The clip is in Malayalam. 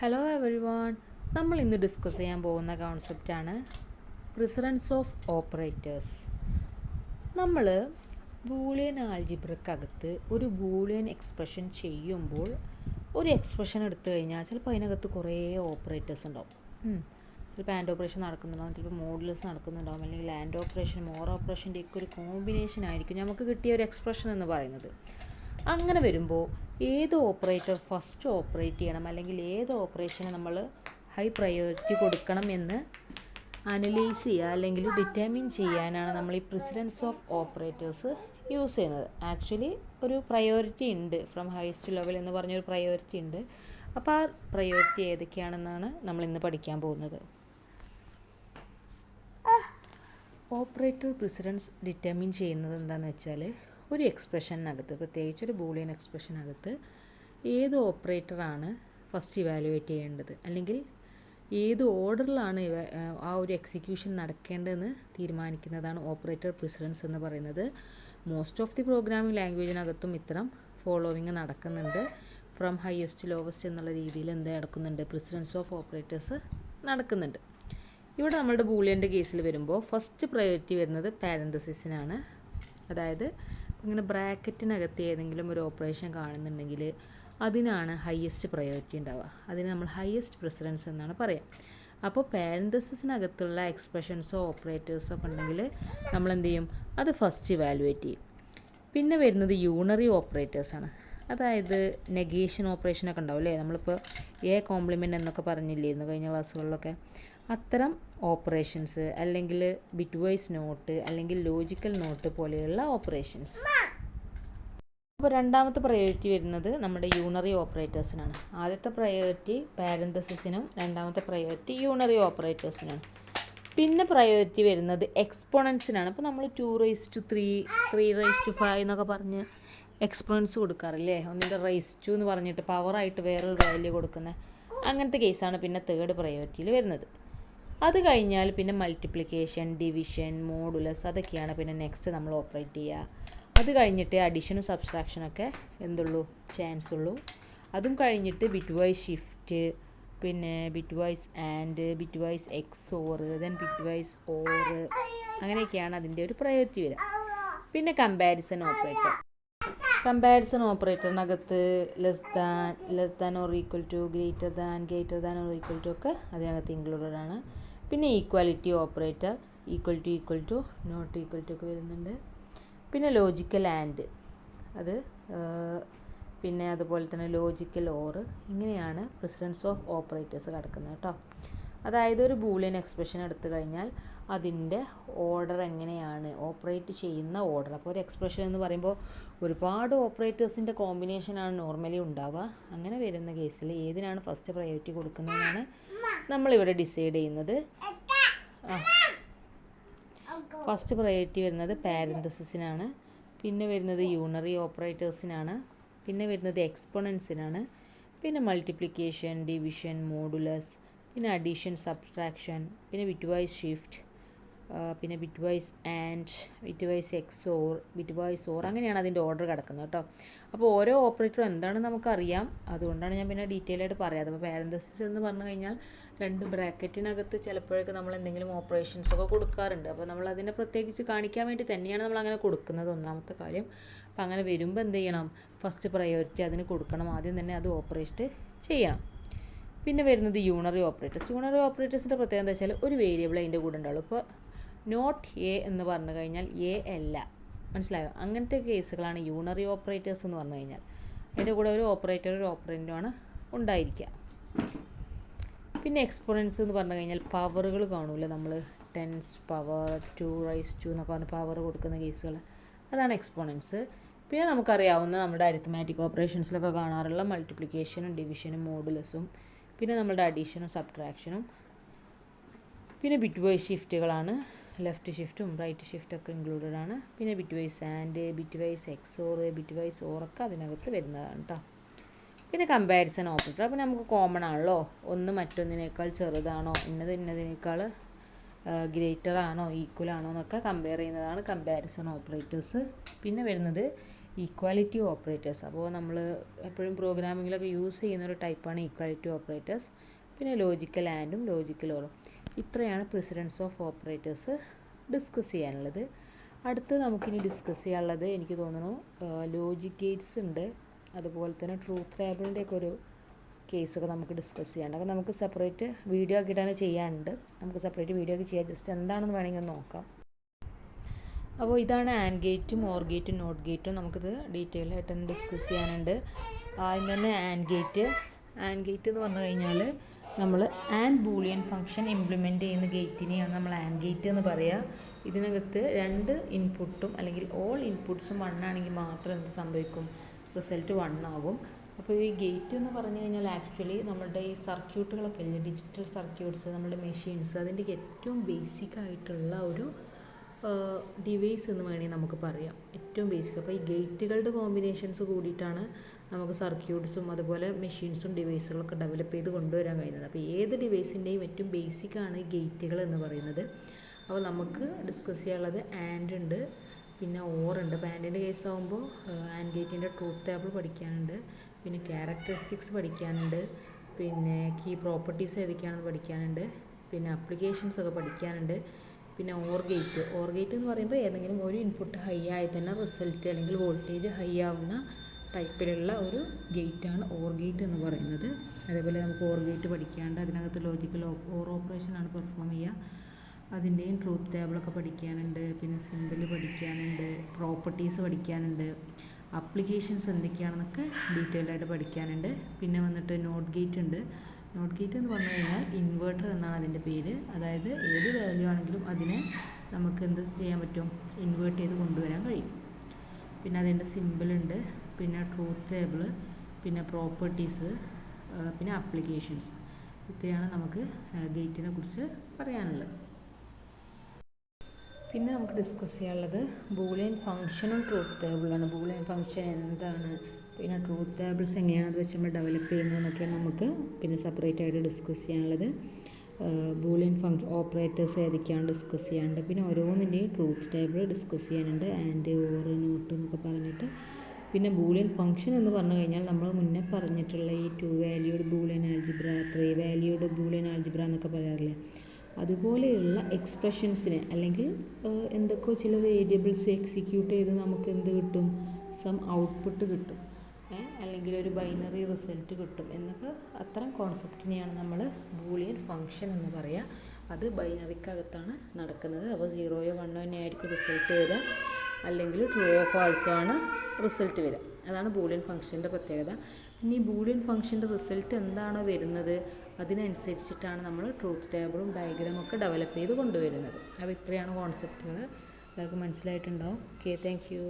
Hello every one. നമ്മൾ ഇന്ന് ഡിസ്കസ് ചെയ്യാൻ പോകുന്ന കോൺസെപ്റ്റാണ് പ്രിസിഡൻസ് ഓഫ് ഓപ്പറേറ്റേഴ്സ്. നമ്മൾ ബൂളിയൻ ആൾജിബ്രക്കകത്ത് ഒരു ബൂളിയൻ എക്സ്പ്രഷൻ ചെയ്യുമ്പോൾ ഒരു എക്സ്പ്രഷൻ എടുത്തു കഴിഞ്ഞാൽ ചിലപ്പോൾ അതിനകത്ത് കുറേ ഓപ്പറേറ്റേഴ്സ് ഉണ്ടാവും. ചിലപ്പോൾ ആൻഡ് ഓപ്പറേഷൻ നടക്കുന്നുണ്ടാവും, ചിലപ്പോൾ മോഡുലസ് നടക്കുന്നുണ്ടാവും, അല്ലെങ്കിൽ ആൻഡ് ഓപ്പറേഷൻ മോർ ഓപ്പറേഷൻ്റെയൊക്കെ ഒരു കോമ്പിനേഷൻ ആയിരിക്കും നമുക്ക് കിട്ടിയ ഒരു എക്സ്പ്രഷൻ എന്ന് പറയുന്നത്. അങ്ങനെ വരുമ്പോൾ ഏത് ഓപ്പറേറ്റർ ഫസ്റ്റ് ഓപ്പറേറ്റ് ചെയ്യണം, അല്ലെങ്കിൽ ഏത് ഓപ്പറേഷന് നമ്മൾ ഹൈ പ്രയോറിറ്റി കൊടുക്കണം എന്ന് അനലൈസ് ചെയ്യുക അല്ലെങ്കിൽ ഡിറ്റർമിൻ ചെയ്യാനാണ് നമ്മൾ ഈ പ്രിസിഡൻസ് ഓഫ് ഓപ്പറേറ്റേഴ്സ് യൂസ് ചെയ്യുന്നത്. ആക്ച്വലി ഒരു പ്രയോറിറ്റി ഉണ്ട്, ഫ്രം ഹയസ്റ്റ് ലെവൽ എന്ന് പറഞ്ഞൊരു പ്രയോറിറ്റി ഉണ്ട്. അപ്പോൾ ആ പ്രയോറിറ്റി ഏതൊക്കെയാണെന്നാണ് നമ്മൾ ഇന്ന് പഠിക്കാൻ പോകുന്നത്. ഓപ്പറേറ്റർ പ്രിസിഡൻസ് ഡിറ്റർമിൻ ചെയ്യുന്നത് എന്താണെന്ന് വെച്ചാൽ, ഒരു എക്സ്പ്രഷനകത്ത്, പ്രത്യേകിച്ച് ഒരു ബൂളിയൻ എക്സ്പ്രഷനകത്ത് ഏത് ഓപ്പറേറ്ററാണ് ഫസ്റ്റ് ഇവാലുവേറ്റ് ചെയ്യേണ്ടത്, അല്ലെങ്കിൽ ഏത് ഓർഡറിലാണ് ആ ഒരു എക്സിക്യൂഷൻ നടക്കേണ്ടതെന്ന് തീരുമാനിക്കുന്നതാണ് ഓപ്പറേറ്റർ പ്രിസിഡൻസ് എന്ന് പറയുന്നത്. മോസ്റ്റ് ഓഫ് ദി പ്രോഗ്രാമിംഗ് ലാംഗ്വേജിനകത്തും ഇത്തരം ഫോളോവിങ് നടക്കുന്നുണ്ട്. ഫ്രം ഹയസ്റ്റ് ലോവസ്റ്റ് എന്നുള്ള രീതിയിൽ എന്ത് നടക്കുന്നുണ്ട്, പ്രിസിഡൻസ് ഓഫ് ഓപ്പറേറ്റേഴ്സ് നടക്കുന്നുണ്ട്. ഇവിടെ നമ്മളുടെ ബൂളിയൻ്റെ കേസിൽ വരുമ്പോൾ ഫസ്റ്റ് പ്രയോറിറ്റി വരുന്നത് പാരന്തസിസിനാണ്. അതായത് ഇങ്ങനെ ബ്രാക്കറ്റിനകത്ത് ഏതെങ്കിലും ഒരു ഓപ്പറേഷൻ കാണുന്നുണ്ടെങ്കിൽ അതിനാണ് ഹയസ്റ്റ് പ്രയോറിറ്റി ഉണ്ടാവുക. അതിന് നമ്മൾ ഹയസ്റ്റ് പ്രിസിഡൻസ് എന്നാണ് പറയുക. അപ്പോൾ പാരന്തസിസിനകത്തുള്ള എക്സ്പ്രഷൻസോ ഓപ്പറേറ്റേഴ്സോ ഒക്കെ ഉണ്ടെങ്കിൽ നമ്മൾ എന്ത് ചെയ്യും, അത് ഫസ്റ്റ് ഇവാലുവേറ്റ് ചെയ്യും. പിന്നെ വരുന്നത് യൂണറി ഓപ്പറേറ്റേഴ്സാണ്. അതായത് നെഗേഷൻ ഓപ്പറേഷനൊക്കെ ഉണ്ടാവും അല്ലേ, നമ്മളിപ്പോൾ എ കോംപ്ലിമെൻ്റ് എന്നൊക്കെ പറഞ്ഞില്ലായിരുന്നു കഴിഞ്ഞ ക്ലാസ്സുകളിലൊക്കെ. അത്തരം ഓപ്പറേഷൻസ്, അല്ലെങ്കിൽ ബിറ്റ് വൈസ് നോട്ട്, അല്ലെങ്കിൽ ലോജിക്കൽ നോട്ട് പോലെയുള്ള ഓപ്പറേഷൻസ്. അപ്പോൾ രണ്ടാമത്തെ പ്രയോറിറ്റി വരുന്നത് നമ്മുടെ യൂണറി ഓപ്പറേറ്റേഴ്സിനാണ്. ആദ്യത്തെ പ്രയോറിറ്റി പാരന്തസിസിനും രണ്ടാമത്തെ പ്രയോറിറ്റി യൂണറി ഓപ്പറേറ്റേഴ്സിനാണ്. പിന്നെ പ്രയോറിറ്റി വരുന്നത് എക്സ്പോണൻസിനാണ്. അപ്പോൾ നമ്മൾ 2^3, 3^5 എന്നൊക്കെ പറഞ്ഞ് എക്സ്പോണൻസ് കൊടുക്കാറില്ലേ, ഒന്നിൻ്റെ റൈസ് ടു എന്ന് പറഞ്ഞിട്ട് പവറായിട്ട് വേറൊരു വാല്യൂ കൊടുക്കുന്നത്. അങ്ങനത്തെ കേസാണ് പിന്നെ തേർഡ് പ്രയോറിറ്റിയിൽ വരുന്നത്. അത് കഴിഞ്ഞാൽ പിന്നെ മൾട്ടിപ്ലിക്കേഷൻ, ഡിവിഷൻ, മോഡുലസ് അതൊക്കെയാണ് പിന്നെ നെക്സ്റ്റ് നമ്മൾ ഓപ്പറേറ്റ് ചെയ്യുക. അത് കഴിഞ്ഞിട്ട് അഡീഷനും സബ്സ്ട്രാക്ഷനൊക്കെ എന്തുള്ളൂ, ചാൻസ് ഉള്ളൂ. അതും കഴിഞ്ഞിട്ട് ബിറ്റ് വൈസ് ഷിഫ്റ്റ്, പിന്നെ bitwise and, bitwise XOR, then bitwise or, അങ്ങനെയൊക്കെയാണ് അതിൻ്റെ ഒരു പ്രയോറിറ്റി വരിക. പിന്നെ കമ്പാരിസൺ ഓപ്പറേറ്റർ. കമ്പാരിസൺ ഓപ്പറേറ്ററിനകത്ത് less than or equal to, greater than or equal to ഒക്കെ അതിനകത്ത് ഇൻക്ലൂഡഡ് ആണ്. പിന്നെ equality operator, equal to not equal to ഒക്കെ വരുന്നുണ്ട്. പിന്നെ ലോജിക്കൽ ആൻഡ്, അത് പിന്നെ അതുപോലെ തന്നെ ലോജിക്കൽ ഓർ, ഇങ്ങനെയാണ് പ്രിസിഡൻസ് ഓഫ് ഓപ്പറേറ്റേഴ്സ് കിടക്കുന്നത് കേട്ടോ. അതായത് ഒരു ബൂളിയൻ എക്സ്പ്രഷൻ എടുത്തു കഴിഞ്ഞാൽ അതിൻ്റെ ഓർഡർ എങ്ങനെയാണ്, ഓപ്പറേറ്റ് ചെയ്യുന്ന ഓർഡർ. അപ്പോൾ ഒരു എക്സ്പ്രഷൻ എന്ന് പറയുമ്പോൾ ഒരുപാട് ഓപ്പറേറ്റേഴ്സിൻ്റെ കോമ്പിനേഷനാണ് നോർമലി ഉണ്ടാവുക. അങ്ങനെ വരുന്ന കേസിൽ ഏതിനാണ് ഫസ്റ്റ് പ്രയോറിറ്റി കൊടുക്കുന്നതെന്നാണ് നമ്മളിവിടെ ഡിസൈഡ് ചെയ്യുന്നത്. ഫസ്റ്റ് പ്രയോറിറ്റി വരുന്നത് പാരന്തസിസിനാണ്, പിന്നെ വരുന്നത് യൂണറി ഓപ്പറേറ്റേഴ്സിനാണ്, പിന്നെ വരുന്നത് എക്സ്പോണൻസിനാണ്, പിന്നെ മൾട്ടിപ്ലിക്കേഷൻ, ഡിവിഷൻ, മോഡുലസ്, പിന്നെ അഡീഷൻ, സബ്ട്രാക്ഷൻ, പിന്നെ ബിറ്റ് വൈസ് ഷിഫ്റ്റ്, പിന്നെ bitwise and, bitwise XOR, bitwise or, അങ്ങനെയാണ് അതിൻ്റെ ഓർഡർ കിടക്കുന്നത് കേട്ടോ. അപ്പോൾ ഓരോ ഓപ്പറേറ്ററും എന്താണെന്ന് നമുക്കറിയാം, അതുകൊണ്ടാണ് ഞാൻ പിന്നെ ഡീറ്റെയിൽ ആയിട്ട് പറയാതെ. അപ്പോൾ പാരന്തസിസ് എന്ന് പറഞ്ഞു കഴിഞ്ഞാൽ രണ്ട് ബ്രാക്കറ്റിനകത്ത് ചിലപ്പോഴൊക്കെ നമ്മൾ എന്തെങ്കിലും ഓപ്പറേഷൻസൊക്കെ കൊടുക്കാറുണ്ട്. അപ്പോൾ നമ്മൾ അതിനെ പ്രത്യേകിച്ച് കാണിക്കാൻ വേണ്ടി തന്നെയാണ് നമ്മൾ അങ്ങനെ കൊടുക്കുന്നത്, ഒന്നാമത്തെ കാര്യം. അപ്പോൾ അങ്ങനെ വരുമ്പോൾ എന്ത് ചെയ്യണം, ഫസ്റ്റ് പ്രയോറിറ്റി അതിന് കൊടുക്കണം, ആദ്യം തന്നെ അത് ഓപ്പറേറ്റ് ചെയ്യണം. പിന്നെ വരുന്നത് യൂണറി ഓപ്പറേറ്റേഴ്സ്. യൂണറി ഓപ്പറേറ്റേഴ്സിൻ്റെ പ്രത്യേകത എന്താ വെച്ചാൽ ഒരു വേരിയബിൾ അതിൻ്റെ കൂടെ ഉണ്ടാവുള്ളൂ. ഇപ്പോൾ നോട്ട് എ എന്ന് പറഞ്ഞു കഴിഞ്ഞാൽ എ അല്ല, മനസ്സിലായോ? അങ്ങനത്തെ കേസുകളാണ് യൂണറി ഓപ്പറേറ്റേഴ്സ് എന്ന് പറഞ്ഞു കഴിഞ്ഞാൽ. അതിൻ്റെ കൂടെ ഒരു ഓപ്പറേറ്റർ, ഒരു ഓപ്പറൻറ്റുമാണ് ഉണ്ടായിരിക്കുക. പിന്നെ എക്സ്പോണൻസ് എന്ന് പറഞ്ഞു കഴിഞ്ഞാൽ പവറുകൾ കാണൂല, നമ്മൾ 10 പവർ 2^2 എന്നൊക്കെ പറഞ്ഞ് പവർ കൊടുക്കുന്ന കേസുകൾ, അതാണ് എക്സ്പോണൻസ്. പിന്നെ നമുക്കറിയാവുന്ന നമ്മുടെ അരിത്മാറ്റിക് ഓപ്പറേഷൻസിലൊക്കെ കാണാറുള്ള മൾട്ടിപ്ലിക്കേഷനും, ഡിവിഷനും, മോഡുലസും, പിന്നെ നമ്മുടെ അഡീഷനും സബ്ട്രാക്ഷനും, പിന്നെ ബിറ്റ് വൈസ് ഷിഫ്റ്റുകളാണ്, ലെഫ്റ്റ് ഷിഫ്റ്റും റൈറ്റ് ഷിഫ്റ്റൊക്കെ ഇൻക്ലൂഡഡ് ആണ്. പിന്നെ bitwise and, bitwise XOR, bitwise ഓറൊക്കെ അതിനകത്ത് വരുന്നതാണ് കേട്ടോ. പിന്നെ കമ്പാരിസൺ ഓപ്പറേറ്റർ. അപ്പോൾ നമുക്ക് കോമൺ ആണല്ലോ, ഒന്ന് മറ്റൊന്നിനേക്കാൾ ചെറുതാണോ, ഇന്നതിനേക്കാൾ ഗ്രേറ്റർ ആണോ, ഈക്വൽ ആണോ എന്നൊക്കെ കമ്പയർ ചെയ്യുന്നതാണ് കമ്പാരിസൺ ഓപ്പറേറ്റേഴ്സ്. പിന്നെ വരുന്നത് ഈക്വാലിറ്റി ഓപ്പറേറ്റേഴ്സ്. അപ്പോൾ നമ്മൾ എപ്പോഴും പ്രോഗ്രാമിങ്ങിലൊക്കെ യൂസ് ചെയ്യുന്ന ഒരു ടൈപ്പാണ് ഈക്വാലിറ്റി ഓപ്പറേറ്റേഴ്സ്. പിന്നെ ലോജിക്കൽ ആൻഡും ലോജിക്കൽ ഓറും. ഇത്രയാണ് പ്രിസിഡൻസ് ഓഫ് ഓപ്പറേറ്റേഴ്സ് ഡിസ്കസ് ചെയ്യാനുള്ളത്. അടുത്ത് നമുക്കിനി ഡിസ്കസ് ചെയ്യാനുള്ളത് എനിക്ക് തോന്നുന്നു ലോജിക് ഗേറ്റ്സ് ഉണ്ട്, അതുപോലെ തന്നെ ട്രൂത്ത് ടേബിളിൻ്റെയൊക്കെ ഒരു കേസൊക്കെ നമുക്ക് ഡിസ്കസ് ചെയ്യാണ്ട്. അപ്പോൾ നമുക്ക് സെപ്പറേറ്റ് വീഡിയോ ആക്കിയിട്ടാണ് ചെയ്യാനുണ്ട്. നമുക്ക് സെപ്പറേറ്റ് വീഡിയോ ഒക്കെ ചെയ്യാം. ജസ്റ്റ് എന്താണെന്ന് വേണമെങ്കിൽ നോക്കാം. അപ്പോൾ ഇതാണ് ആൻഡ് ഗേറ്റും ഓർ ഗേറ്റും നോട്ട് ഗേറ്റും. നമുക്കിത് ഡീറ്റെയിൽ ആയിട്ട് ഡിസ്കസ് ചെയ്യാനുണ്ട്. ആദ്യം തന്നെ ആൻഡ് ഗേറ്റ് എന്ന് പറഞ്ഞു കഴിഞ്ഞാൽ നമ്മൾ ആൻഡ് ബൂളിയൻ ഫംഗ്ഷൻ ഇംപ്ലിമെൻറ്റ് ചെയ്യുന്ന ഗേറ്റിനെയാണ് നമ്മൾ ആൻഡ് ഗേറ്റ് എന്ന് പറയുക. ഇതിനകത്ത് 2 ഇൻപുട്ടും അല്ലെങ്കിൽ ഓൾ ഇൻപുട്ട്സും 1 ആണെങ്കിൽ മാത്രം എന്ത് സംഭവിക്കും? റിസൾട്ട് 1 ആകും. അപ്പോൾ ഈ ഗേറ്റ് എന്ന് പറഞ്ഞു കഴിഞ്ഞാൽ ആക്ച്വലി നമ്മളുടെ ഈ സർക്യൂട്ടുകളൊക്കെ ഇല്ലേ, ഡിജിറ്റൽ സർക്യൂട്ട്സ്, നമ്മുടെ മെഷീൻസ്, അതിൻ്റെ ഏറ്റവും ബേസിക് ആയിട്ടുള്ള ഒരു ഡിവൈസ് എന്ന് വേണമെങ്കിൽ നമുക്ക് പറയാം. ഏറ്റവും ബേസിക്. അപ്പോൾ ഈ ഗേറ്റുകളുടെ കോമ്പിനേഷൻസ് കൂടിയിട്ടാണ് നമുക്ക് സർക്യൂട്ട്സും അതുപോലെ മെഷീൻസും ഡിവൈസുകളൊക്കെ ഡെവലപ്പ് ചെയ്ത് കൊണ്ടുവരാൻ കഴിയുന്നത്. അപ്പോൾ ഏത് ഡിവൈസിൻ്റെയും ഏറ്റവും ബേസിക്കാണ് ഗേറ്റുകൾ എന്ന് പറയുന്നത്. അപ്പോൾ നമുക്ക് ഡിസ്കസ് ചെയ്യാനുള്ളത് ആൻഡ് ഉണ്ട്, പിന്നെ ഓർ ഉണ്ട്. അപ്പോൾ ആൻഡിൻ്റെ കേസ് ആകുമ്പോൾ ആൻഡ് ഗേറ്റിൻ്റെ ട്രൂത്ത് ടേബിൾ പഠിക്കാനുണ്ട്, പിന്നെ ക്യാരക്ടറിസ്റ്റിക്സ് പഠിക്കാനുണ്ട്, പിന്നെ കീ പ്രോപ്പർട്ടീസ് ഏതൊക്കെയാണെന്ന് പഠിക്കാനുണ്ട്, പിന്നെ അപ്ലിക്കേഷൻസ് ഒക്കെ പഠിക്കാനുണ്ട്. പിന്നെ ഓർ ഗേറ്റ് എന്ന് പറയുമ്പോൾ ഏതെങ്കിലും ഒരു ഇൻപുട്ട് ഹൈ ആയി തന്നെ റിസൾട്ട് അല്ലെങ്കിൽ വോൾട്ടേജ് ഹൈ ആവുന്ന ടൈപ്പിലുള്ള ഒരു ഗേറ്റാണ് ഓർ ഗേറ്റ് എന്ന് പറയുന്നത്. അതേപോലെ നമുക്ക് ഓർ ഗേറ്റ് പഠിക്കാണ്ട് അതിനകത്ത് ലോജിക്കൽ ഓർ ഓപ്പറേഷനാണ് പെർഫോം ചെയ്യുക. അതിൻ്റെയും ട്രൂത്ത് ടേബിളൊക്കെ പഠിക്കാനുണ്ട്, പിന്നെ സിമ്പിൾ പഠിക്കാനുണ്ട്, പ്രോപ്പർട്ടീസ് പഠിക്കാനുണ്ട്, അപ്ലിക്കേഷൻസ് എന്തൊക്കെയാണെന്നൊക്കെ ഡീറ്റെയിൽഡ് ആയിട്ട് പഠിക്കാനുണ്ട്. പിന്നെ വന്നിട്ട് നോട്ട് ഗേറ്റ് ഉണ്ട്. നോട്ട് ഗേറ്റ് എന്ന് പറഞ്ഞു കഴിഞ്ഞാൽ ഇൻവേർട്ടർ എന്നാണ് അതിൻ്റെ പേര്. അതായത് ഏത് വാല്യൂ ആണെങ്കിലും അതിനെ നമുക്ക് എന്ത് ചെയ്യാൻ പറ്റും? ഇൻവേർട്ട് ചെയ്ത് കൊണ്ടുവരാൻ കഴിയും. പിന്നെ അതിൻ്റെ സിമ്പിളുണ്ട്, പിന്നെ ട്രൂത്ത് ടേബിൾ, പിന്നെ പ്രോപ്പർട്ടീസ്, പിന്നെ അപ്ലിക്കേഷൻസ്. ഇത്രയാണ് നമുക്ക് ഗേറ്റിനെ കുറിച്ച് പറയാനുള്ളത്. പിന്നെ നമുക്ക് ഡിസ്കസ് ചെയ്യാനുള്ളത് ബൂളിയൻ ഫംഗ്ഷനും ട്രൂത്ത് ടേബിളാണ്. ബൂളിയൻ ഫംഗ്ഷൻ എന്താണ്, പിന്നെ ട്രൂത്ത് ടേബിൾസ് എങ്ങനെയാണ് അത് വെച്ച് നമ്മൾ ഡെവലപ്പ് ചെയ്യുന്നതെന്നൊക്കെയാണ് നമുക്ക് പിന്നെ സെപ്പറേറ്റ് ആയിട്ട് ഡിസ്കസ് ചെയ്യാനുള്ളത്. ബൂളിയൻ ഓപ്പറേറ്റേഴ്സ് ഏതൊക്കെയാണ് ഡിസ്കസ് ചെയ്യാനുണ്ട്. പിന്നെ ഓരോന്നിൻ്റെയും ട്രൂത്ത് ടേബിൾ ഡിസ്കസ് ചെയ്യാനുണ്ട്, ആൻഡ് ഓർ നോട്ട് എന്നൊക്കെ പറഞ്ഞിട്ട്. പിന്നെ ബൂളിയൻ ഫംഗ്ഷൻ എന്ന് പറഞ്ഞു കഴിഞ്ഞാൽ നമ്മൾ മുന്നേ പറഞ്ഞിട്ടുള്ള ഈ 2 valued Boolean algebra, 3 valued Boolean algebra എന്നൊക്കെ പറയാറില്ലേ, അതുപോലെയുള്ള എക്സ്പ്രഷൻസിന് അല്ലെങ്കിൽ എന്തൊക്കെയോ ചില വേരിയബിൾസ് എക്സിക്യൂട്ട് ചെയ്ത് നമുക്ക് എന്ത് കിട്ടും? സം ഔട്ട്പുട്ട് കിട്ടും, അല്ലെങ്കിൽ ഒരു ബൈനറി റിസൾട്ട് കിട്ടും എന്നൊക്കെ അത്തരം കോൺസെപ്റ്റിനെയാണ് നമ്മൾ ബൂളിയൻ ഫംഗ്ഷൻ എന്ന് പറയുക. അത് ബൈനറിക്കകത്താണ് നടക്കുന്നത്. അപ്പോൾ 0യോ 1ഓ തന്നെ ആയിരിക്കും റിസൾട്ട് വരിക, അല്ലെങ്കിൽ ട്രൂ ഓ ഫാൾസോ ആണ് റിസൾട്ട് വരിക. അതാണ് ബൂളിയൻ ഫംഗ്ഷൻ്റെ പ്രത്യേകത. ഇനി ബൂളിയൻ ഫംഗ്ഷൻ്റെ റിസൾട്ട് എന്താണോ വരുന്നത് അതിനനുസരിച്ചിട്ടാണ് നമ്മൾ ട്രൂത്ത് ടേബിളും ഡയഗ്രാമും ഒക്കെ ഡെവലപ്പ് ചെയ്ത് കൊണ്ടുവരുന്നത്. അപ്പോൾ ഇത്രയാണ് കോൺസെപ്റ്റുകൾ. എല്ലാവർക്കും മനസ്സിലായിട്ടുണ്ടാവും. Okay, thank you.